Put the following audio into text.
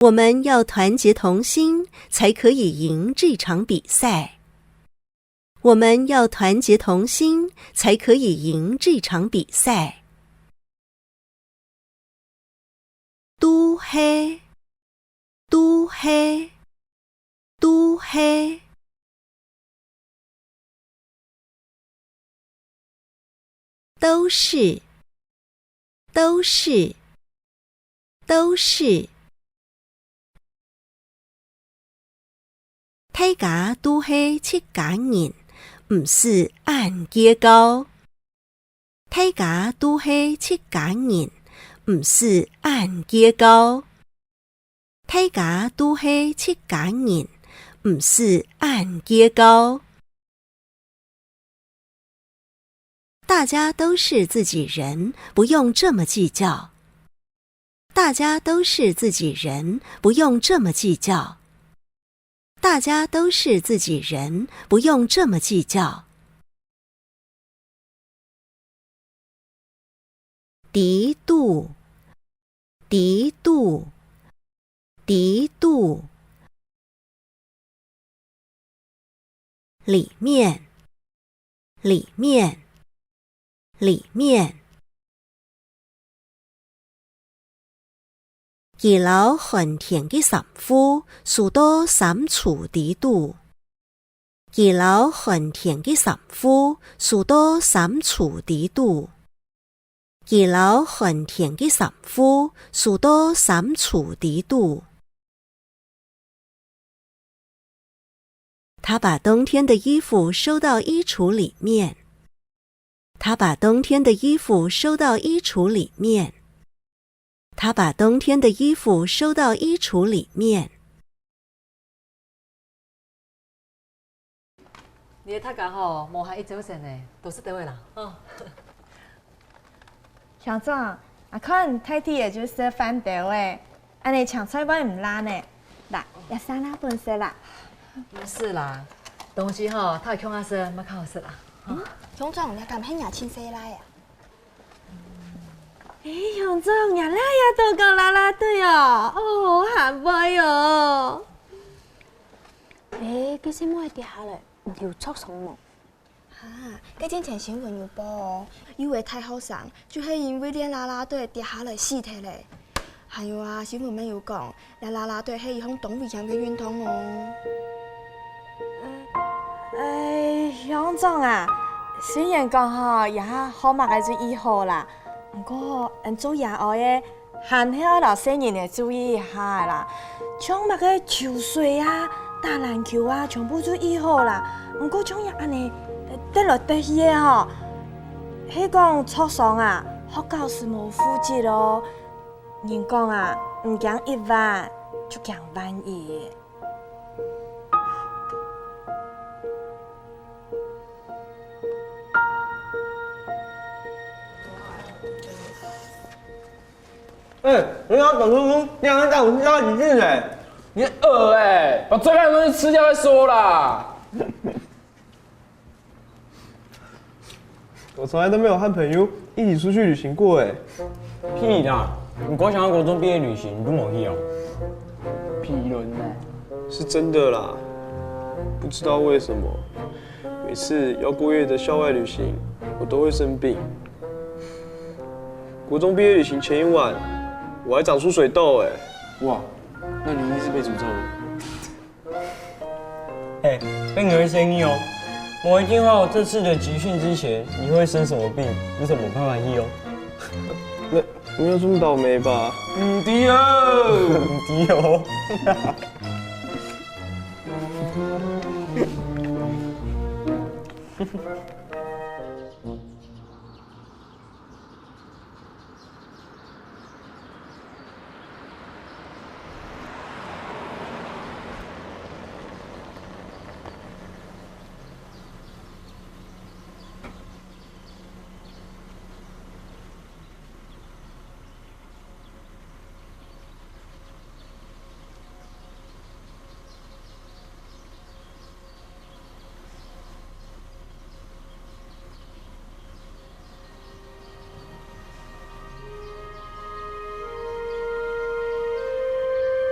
我们要团结同心，才可以赢这场比赛。我们要团结同心，才可以赢这场比赛。都黑，都黑，都黑。都是，都是，都是。大家都是七家人，唔是按家高。大家都是七家人，唔是按家高。大家都是七家人，唔是按家高。大家都是自己人，不用这么计较。大家都是自己人，不用这么计较。大家都是自己人，不用这么计较。敌度，敌度，敌度。里面，里面，里面。二樓寒田嘅岑夫，樹多三處地度。二樓寒田嘅岑夫，樹多三處地度。二樓寒田嘅岑夫，樹多三處地度。他把冬天的衣服收到衣橱里面。他把冬天的衣服收到衣橱里面。他把冬天的衣服收到衣橱里面。你的读家吼，无下一周生呢，都是对位啦。哦。校长，看太弟也就是翻豆诶，安尼抢菜我唔拉呢。来，也三拉本色啦。不是啦，东西吼太穷啊生，冇靠食啦。校长，你咁輕牙千四拉呀？校長，人咧也到個啦啦隊哦，哦，好下輩哦。幾時冇跌下嚟？唔要出手冇？嚇，之前新聞有報哦，以為太後生，就係因為練啦啦隊跌下嚟死體咧。還有啊，新聞咪有講，練啦啦隊係一項動物樣嘅運動哦。校長啊，雖然講吼也好嘛個就以後啦。不過，做野外嘅，還係要老細人嚟注意一下啦。像乜個游水啊、打籃球啊，全部注意好啦。不過像嘢安尼跌來跌去嘅吼，係講挫傷啊，學校是冇負責咯。人講啊，唔驚一萬，就驚萬一。人家董叔叔，你还带我去教几句呢？你饿把最烂的东西吃掉再说啦。我从来都没有和朋友一起出去旅行过哎。屁啦！你光想要国中毕业旅行，你都没去哦。屁论呢？是真的啦，不知道为什么，每次要过夜的校外旅行，我都会生病。国中毕业旅行前一晚，我还长出水痘哎！哇，那你一定是被诅咒了。跟你的声音哦，我一定要这次的集训之前，你会生什么病，你怎么办法医哦？没有这么倒霉吧？对哦，对哦。